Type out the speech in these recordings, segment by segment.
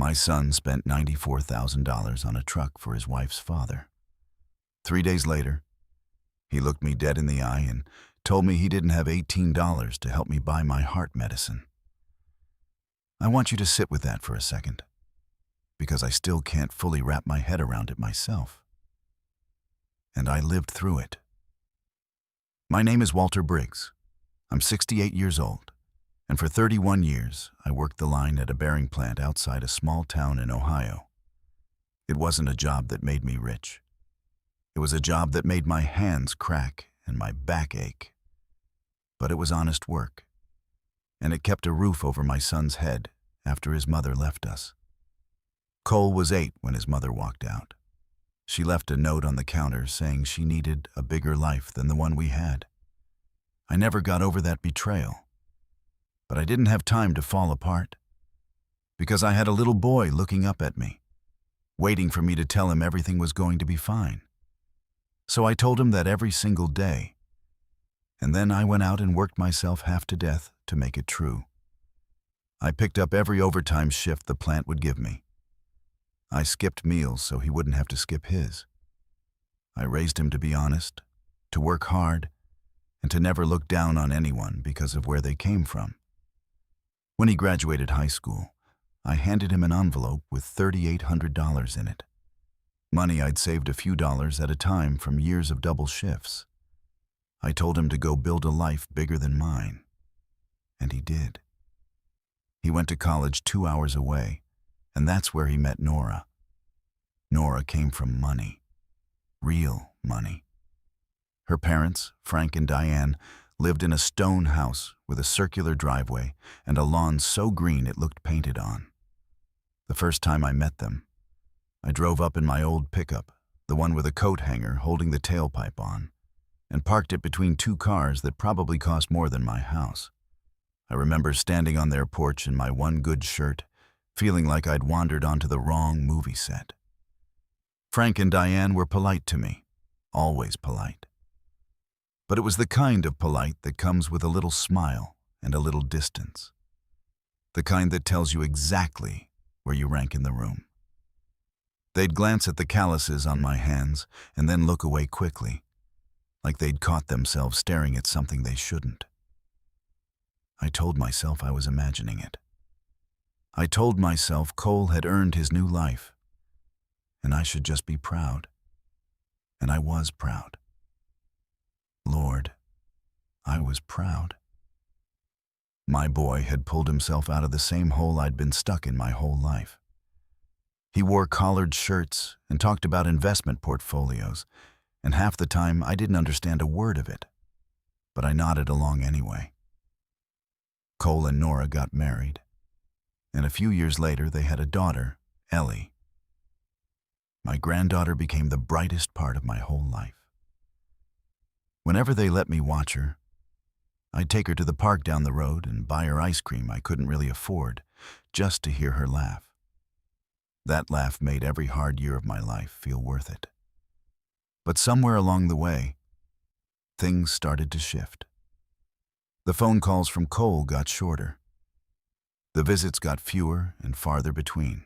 My son spent $94,000 on a truck for his wife's father. 3 days later, he looked me dead in the eye and told me he didn't have $18 to help me buy my heart medicine. I want you to sit with that for a second, because I still can't fully wrap my head around it myself. And I lived through it. My name is Walter Briggs. I'm 68 years old, and for 31 years, I worked the line at a bearing plant outside a small town in Ohio. It wasn't a job that made me rich. It was a job that made my hands crack and my back ache. But it was honest work, and it kept a roof over my son's head after his mother left us. Cole was 8 when his mother walked out. She left a note on the counter saying she needed a bigger life than the one we had. I never got over that betrayal, but I didn't have time to fall apart, because I had a little boy looking up at me, waiting for me to tell him everything was going to be fine. So I told him that every single day, and then I went out and worked myself half to death to make it true. I picked up every overtime shift the plant would give me. I skipped meals so he wouldn't have to skip his. I raised him to be honest, to work hard, and to never look down on anyone because of where they came from. When he graduated high school, I handed him an envelope with $3,800 in it. Money I'd saved a few dollars at a time from years of double shifts. I told him to go build a life bigger than mine, and he did. He went to college 2 hours away, and that's where he met Nora. Nora came from money, real money. Her parents, Frank and Diane, lived in a stone house with a circular driveway and a lawn so green it looked painted on. The first time I met them, I drove up in my old pickup, the one with a coat hanger holding the tailpipe on, and parked it between 2 cars that probably cost more than my house. I remember standing on their porch in my one good shirt, feeling like I'd wandered onto the wrong movie set. Frank and Diane were polite to me, always polite. But it was the kind of polite that comes with a little smile and a little distance. The kind that tells you exactly where you rank in the room. They'd glance at the calluses on my hands and then look away quickly, like they'd caught themselves staring at something they shouldn't. I told myself I was imagining it. I told myself Cole had earned his new life, and I should just be proud. And I was proud. Lord, I was proud. My boy had pulled himself out of the same hole I'd been stuck in my whole life. He wore collared shirts and talked about investment portfolios, and half the time I didn't understand a word of it, but I nodded along anyway. Cole and Nora got married, and a few years later they had a daughter, Ellie. My granddaughter became the brightest part of my whole life. Whenever they let me watch her, I'd take her to the park down the road and buy her ice cream I couldn't really afford, just to hear her laugh. That laugh made every hard year of my life feel worth it. But somewhere along the way, things started to shift. The phone calls from Cole got shorter. The visits got fewer and farther between.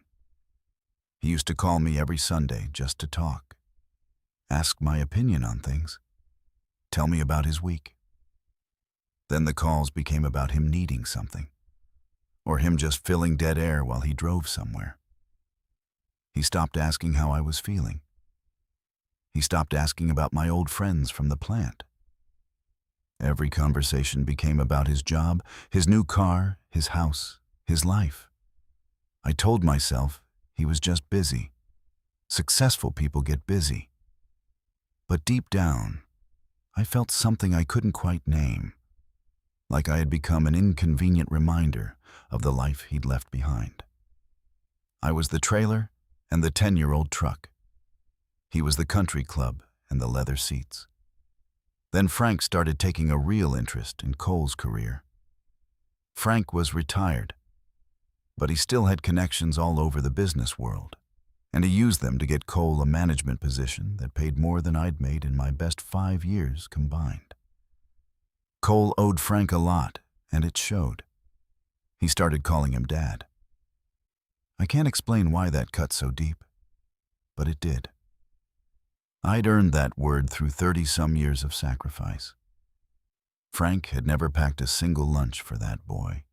He used to call me every Sunday just to talk, ask my opinion on things, tell me about his week. Then the calls became about him needing something, or him just filling dead air while he drove somewhere. He stopped asking how I was feeling. He stopped asking about my old friends from the plant. Every conversation became about his job, his new car, his house, his life. I told myself he was just busy. Successful people get busy. But deep down, I felt something I couldn't quite name, like I had become an inconvenient reminder of the life he'd left behind. I was the trailer and the 10-year-old truck. He was the country club and the leather seats. Then Frank started taking a real interest in Cole's career. Frank was retired, but he still had connections all over the business world, and he used them to get Cole a management position that paid more than I'd made in my best 5 years combined. Cole owed Frank a lot, and it showed. He started calling him Dad. I can't explain why that cut so deep, but it did. I'd earned that word through 30-some years of sacrifice. Frank had never packed a single lunch for that boy,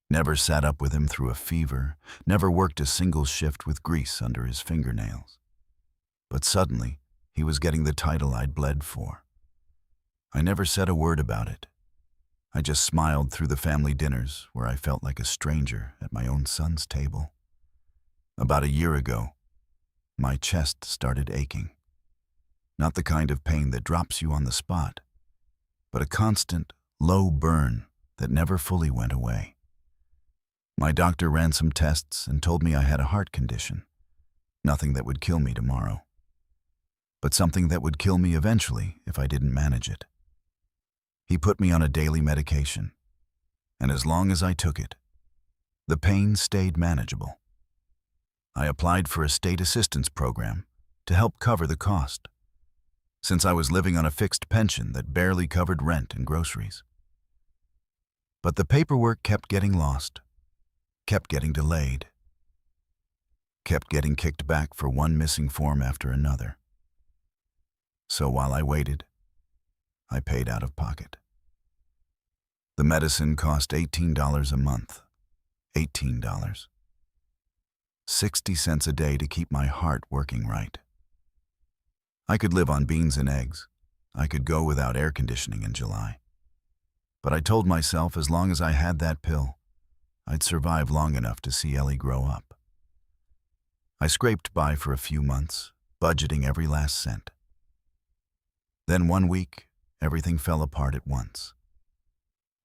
never sat up with him through a fever, never worked a single shift with grease under his fingernails. But suddenly, he was getting the title I'd bled for. I never said a word about it. I just smiled through the family dinners where I felt like a stranger at my own son's table. About a year ago, my chest started aching. Not the kind of pain that drops you on the spot, but a constant, low burn that never fully went away. My doctor ran some tests and told me I had a heart condition. Nothing that would kill me tomorrow, but something that would kill me eventually if I didn't manage it. He put me on a daily medication, and as long as I took it, the pain stayed manageable. I applied for a state assistance program to help cover the cost, since I was living on a fixed pension that barely covered rent and groceries. But the paperwork kept getting lost, kept getting delayed, kept getting kicked back for one missing form after another. So while I waited, I paid out of pocket. The medicine cost $18 a month. $18. 60 cents a day to keep my heart working right. I could live on beans and eggs. I could go without air conditioning in July. But I told myself as long as I had that pill, I'd survive long enough to see Ellie grow up. I scraped by for a few months, budgeting every last cent. Then one week, everything fell apart at once.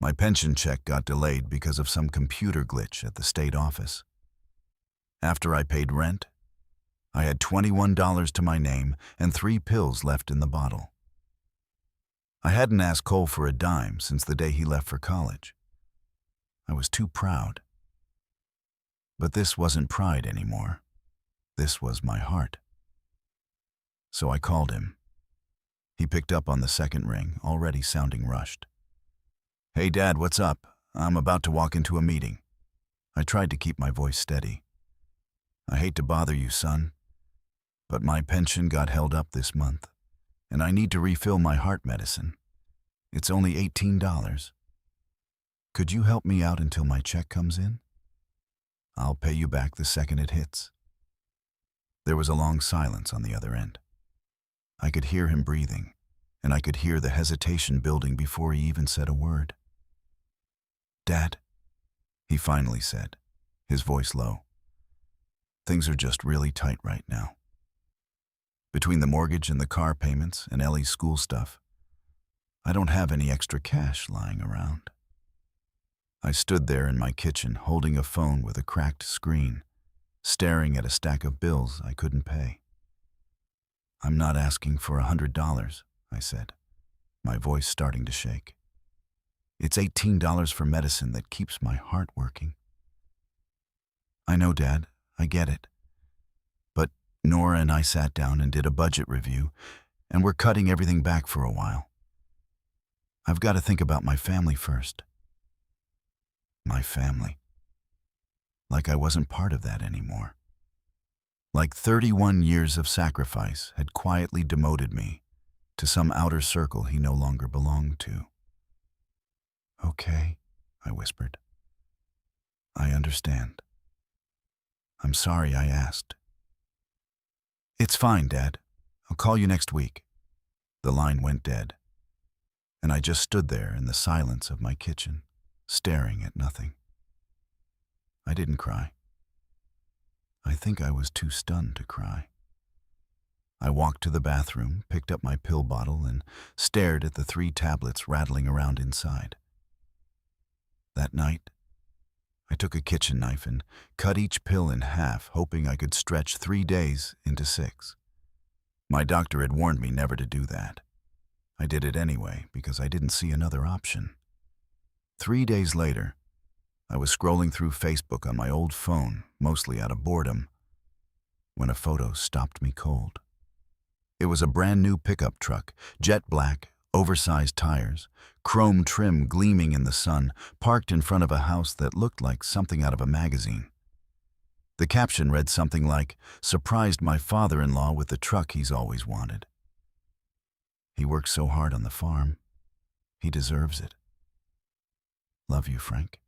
My pension check got delayed because of some computer glitch at the state office. After I paid rent, I had $21 to my name and 3 pills left in the bottle. I hadn't asked Cole for a dime since the day he left for college. I was too proud. But this wasn't pride anymore. This was my heart. So I called him. He picked up on the second ring, already sounding rushed. "Hey, Dad, what's up? I'm about to walk into a meeting." I tried to keep my voice steady. "I hate to bother you, son, but my pension got held up this month, and I need to refill my heart medicine. It's only $18. Could you help me out until my check comes in? I'll pay you back the second it hits." There was a long silence on the other end. I could hear him breathing, and I could hear the hesitation building before he even said a word. "Dad," he finally said, his voice low. "Things are just really tight right now. Between the mortgage and the car payments and Ellie's school stuff, I don't have any extra cash lying around." I stood there in my kitchen holding a phone with a cracked screen, staring at a stack of bills I couldn't pay. "I'm not asking for $100, I said, my voice starting to shake. "It's $18 for medicine that keeps my heart working." "I know, Dad, I get it. But Nora and I sat down and did a budget review, and we're cutting everything back for a while. I've got to think about my family first." My family. Like I wasn't part of that anymore. Like 31 years of sacrifice had quietly demoted me to some outer circle he no longer belonged to. "Okay," I whispered. "I understand. I'm sorry I asked." "It's fine, Dad. I'll call you next week." The line went dead, and I just stood there in the silence of my kitchen, staring at nothing. I didn't cry. I think I was too stunned to cry. I walked to the bathroom, picked up my pill bottle, and stared at the 3 tablets rattling around inside. That night, I took a kitchen knife and cut each pill in half, hoping I could stretch 3 days into 6. My doctor had warned me never to do that. I did it anyway because I didn't see another option. 3 days later, I was scrolling through Facebook on my old phone, mostly out of boredom, when a photo stopped me cold. It was a brand new pickup truck, jet black, oversized tires, chrome trim gleaming in the sun, parked in front of a house that looked like something out of a magazine. The caption read something like, "Surprised my father-in-law with the truck he's always wanted. He works so hard on the farm. He deserves it. Love you, Frank."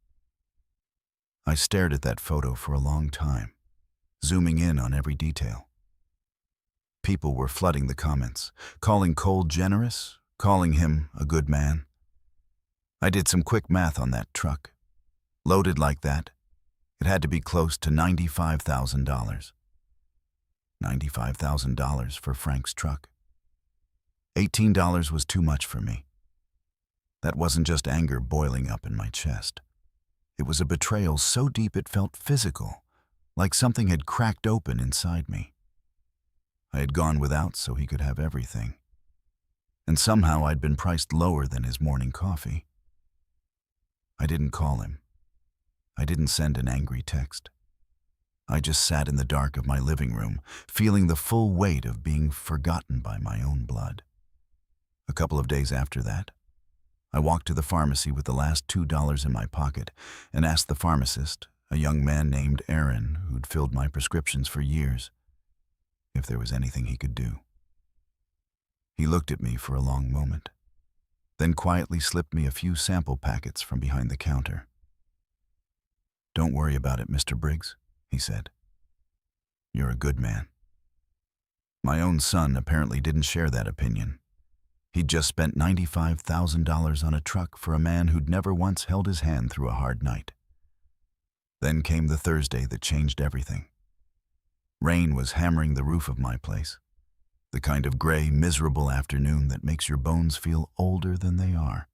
I stared at that photo for a long time, zooming in on every detail. People were flooding the comments, calling Cole generous, calling him a good man. I did some quick math on that truck. Loaded like that, it had to be close to $95,000. $95,000 for Frank's truck. $18 was too much for me. That wasn't just anger boiling up in my chest. It was a betrayal so deep it felt physical, like something had cracked open inside me. I had gone without so he could have everything. And somehow I'd been priced lower than his morning coffee. I didn't call him. I didn't send an angry text. I just sat in the dark of my living room, feeling the full weight of being forgotten by my own blood. A couple of days after that, I walked to the pharmacy with the last $2 in my pocket and asked the pharmacist, a young man named Aaron who'd filled my prescriptions for years, if there was anything he could do. He looked at me for a long moment, then quietly slipped me a few sample packets from behind the counter. "Don't worry about it, Mr. Briggs," he said. "You're a good man." My own son apparently didn't share that opinion. He'd just spent $95,000 on a truck for a man who'd never once held his hand through a hard night. Then came the Thursday that changed everything. Rain was hammering the roof of my place, the kind of gray, miserable afternoon that makes your bones feel older than they are.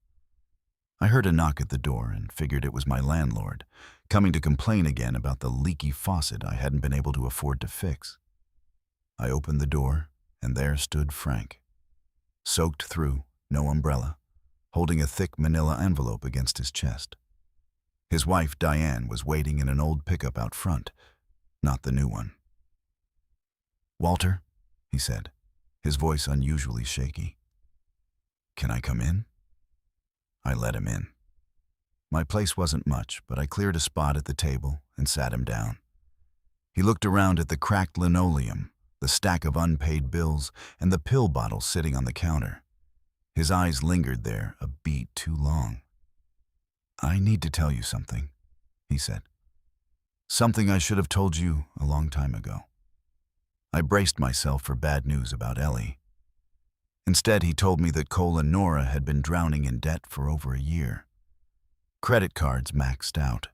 I heard a knock at the door and figured it was my landlord, coming to complain again about the leaky faucet I hadn't been able to afford to fix. I opened the door, and there stood Frank, soaked through, no umbrella, holding a thick manila envelope against his chest. His wife, Diane, was waiting in an old pickup out front, not the new one. "Walter," he said, his voice unusually shaky. "Can I come in?" I let him in. My place wasn't much, but I cleared a spot at the table and sat him down. He looked around at the cracked linoleum, the stack of unpaid bills, and the pill bottle sitting on the counter. His eyes lingered there a beat too long. "I need to tell you something," he said. "Something I should have told you a long time ago." I braced myself for bad news about Ellie. Instead, he told me that Cole and Nora had been drowning in debt for over a year. Credit cards maxed out,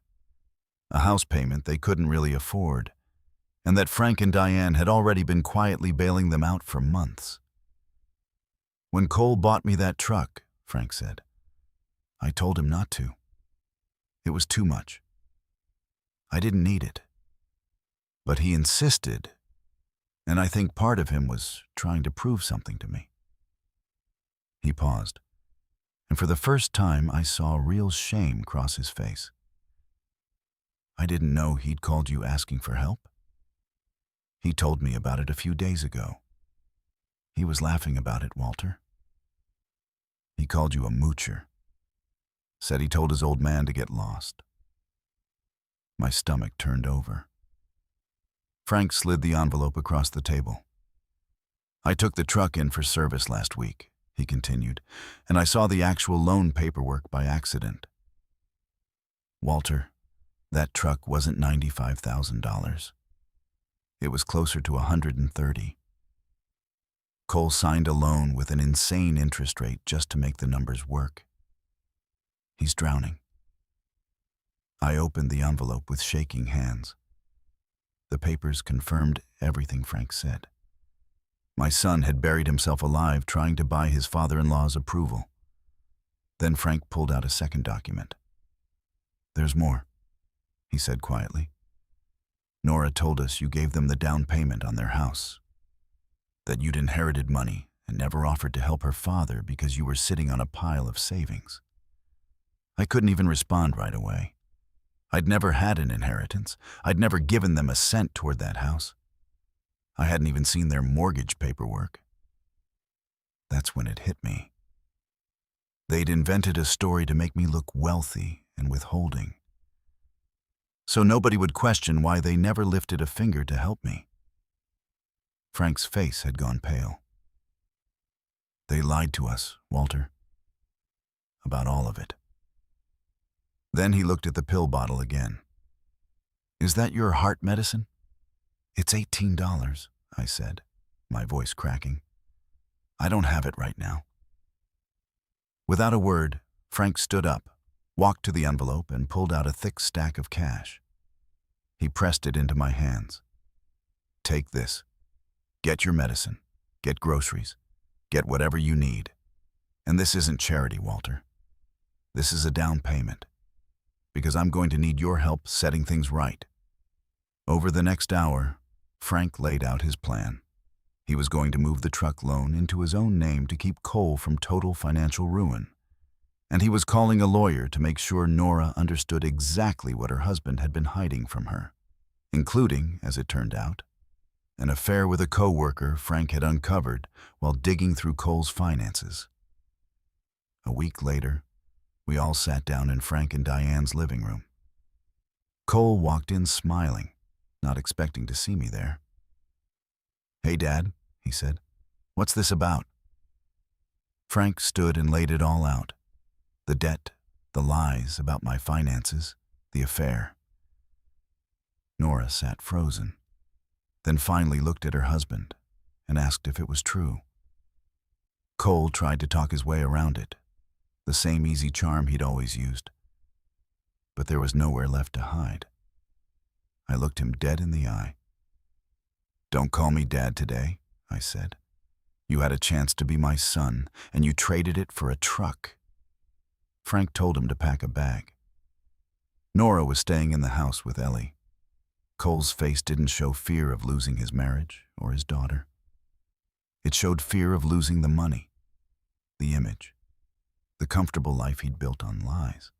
a house payment they couldn't really afford, and that Frank and Diane had already been quietly bailing them out for months. "When Cole bought me that truck," Frank said, "I told him not to. It was too much. I didn't need it. But he insisted, and I think part of him was trying to prove something to me." He paused, and for the first time I saw real shame cross his face. "I didn't know he'd called you asking for help. He told me about it a few days ago. He was laughing about it, Walter. He called you a moocher. Said he told his old man to get lost." My stomach turned over. Frank slid the envelope across the table. "I took the truck in for service last week," he continued, "and I saw the actual loan paperwork by accident. Walter, that truck wasn't $95,000. It was closer to $130,000. Cole signed a loan with an insane interest rate just to make the numbers work. He's drowning." I opened the envelope with shaking hands. The papers confirmed everything Frank said. My son had buried himself alive trying to buy his father-in-law's approval. Then Frank pulled out a second document. "There's more," he said quietly. "Nora told us you gave them the down payment on their house, that you'd inherited money and never offered to help her father because you were sitting on a pile of savings. I couldn't even respond right away. I'd never had an inheritance. I'd never given them a cent toward that house. I hadn't even seen their mortgage paperwork. That's when it hit me. They'd invented a story to make me look wealthy and withholding. so nobody would question why they never lifted a finger to help me. Frank's face had gone pale. They lied to us, Walter. About all of it. Then he looked at the pill bottle again. Is that your heart medicine? It's $18, I said, my voice cracking. I don't have it right now. Without a word, Frank stood up, walked to the envelope, and pulled out a thick stack of cash. He pressed it into my hands. Take this. Get your medicine. Get groceries. Get whatever you need. And this isn't charity, Walter. This is a down payment. Because I'm going to need your help setting things right. Over the next hour, Frank laid out his plan. He was going to move the truck loan into his own name to keep Cole from total financial ruin. And he was calling a lawyer to make sure Nora understood exactly what her husband had been hiding from her, including, as it turned out, an affair with a co-worker Frank had uncovered while digging through Cole's finances. A week later, we all sat down in Frank and Diane's living room. Cole walked in smiling, not expecting to see me there. Hey, Dad, he said. What's this about? Frank stood and laid it all out. The debt, the lies about my finances, the affair. Nora sat frozen, then finally looked at her husband and asked if it was true. Cole tried to talk his way around it, the same easy charm he'd always used. But there was nowhere left to hide. I looked him dead in the eye. Don't call me Dad today, I said. You had a chance to be my son, and you traded it for a truck. Frank told him to pack a bag. Nora was staying in the house with Ellie. Cole's face didn't show fear of losing his marriage or his daughter. It showed fear of losing the money, the image, the comfortable life he'd built on lies.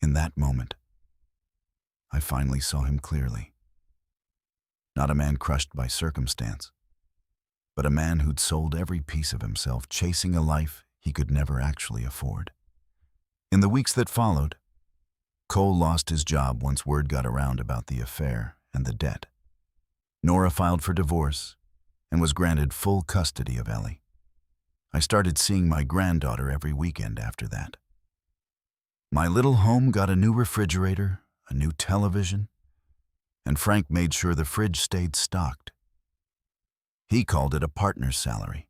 In that moment, I finally saw him clearly. Not a man crushed by circumstance, but a man who'd sold every piece of himself chasing a life he could never actually afford. In the weeks that followed, Cole lost his job once word got around about the affair and the debt. Nora filed for divorce and was granted full custody of Ellie. I started seeing my granddaughter every weekend after that. My little home got a new refrigerator, a new television, and Frank made sure the fridge stayed stocked. He called it a partner's salary.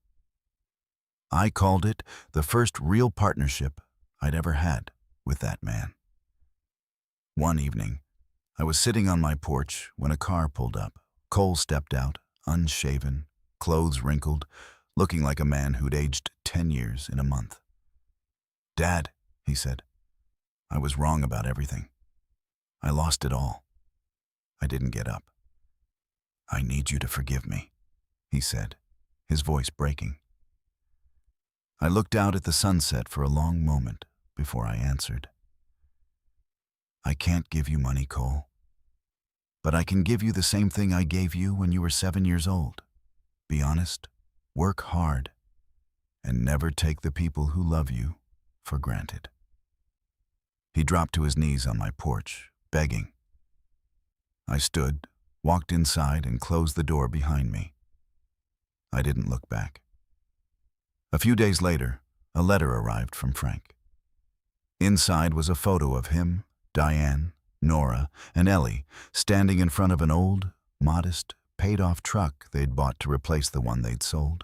I called it the first real partnership I'd ever had with that man. One evening, I was sitting on my porch when a car pulled up. Cole stepped out, unshaven, clothes wrinkled, looking like a man who'd aged 10 years in a month. Dad, he said, I was wrong about everything. I lost it all. I didn't get up. I need you to forgive me, he said, his voice breaking. I looked out at the sunset for a long moment before I answered. I can't give you money, Cole, but I can give you the same thing I gave you when you were 7 years old. Be honest, work hard, and never take the people who love you for granted. He dropped to his knees on my porch, begging. I stood, walked inside, and closed the door behind me. I didn't look back. A few days later, a letter arrived from Frank. Inside was a photo of him, Diane, Nora, and Ellie standing in front of an old, modest, paid-off truck they'd bought to replace the one they'd sold.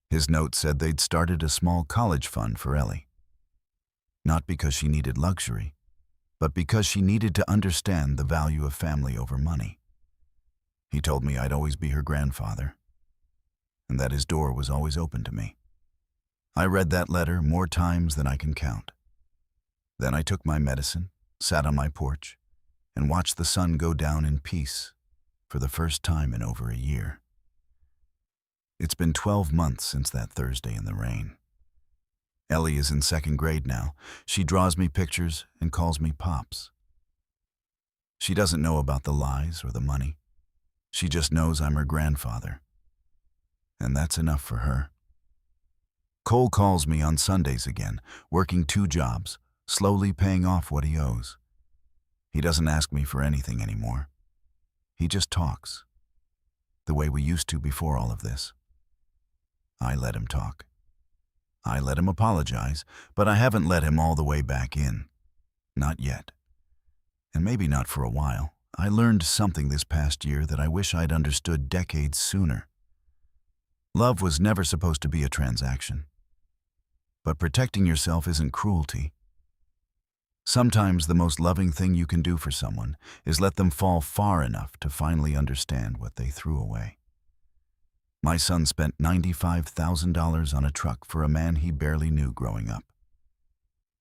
His note said they'd started a small college fund for Ellie. Not because she needed luxury, but because she needed to understand the value of family over money. He told me I'd always be her grandfather, and that his door was always open to me. I read that letter more times than I can count. Then I took my medicine, sat on my porch, and watched the sun go down in peace for the first time in over a year. It's been 12 months since that Thursday in the rain. Ellie is in 2nd grade now. She draws me pictures and calls me Pops. She doesn't know about the lies or the money. She just knows I'm her grandfather. And that's enough for her. Cole calls me on Sundays again, working 2 jobs, slowly paying off what he owes. He doesn't ask me for anything anymore. He just talks, the way we used to before all of this. I let him talk. I let him apologize, but I haven't let him all the way back in. Not yet. And maybe not for a while. I learned something this past year that I wish I'd understood decades sooner. Love was never supposed to be a transaction. But protecting yourself isn't cruelty. Sometimes the most loving thing you can do for someone is let them fall far enough to finally understand what they threw away. My son spent $95,000 on a truck for a man he barely knew growing up.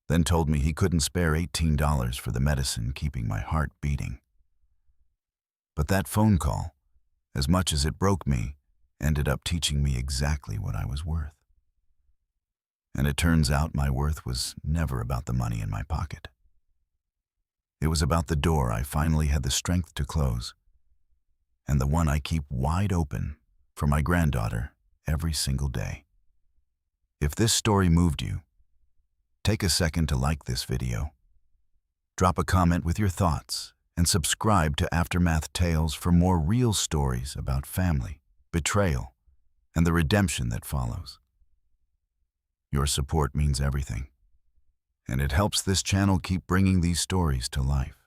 Then told me he couldn't spare $18 for the medicine keeping my heart beating. But that phone call, as much as it broke me, ended up teaching me exactly what I was worth. And it turns out my worth was never about the money in my pocket. It was about the door I finally had the strength to close, and the one I keep wide open for my granddaughter every single day. If this story moved you, take a second to like this video, drop a comment with your thoughts, and subscribe to Aftermath Tales for more real stories about family, betrayal, and the redemption that follows. Your support means everything, and it helps this channel keep bringing these stories to life.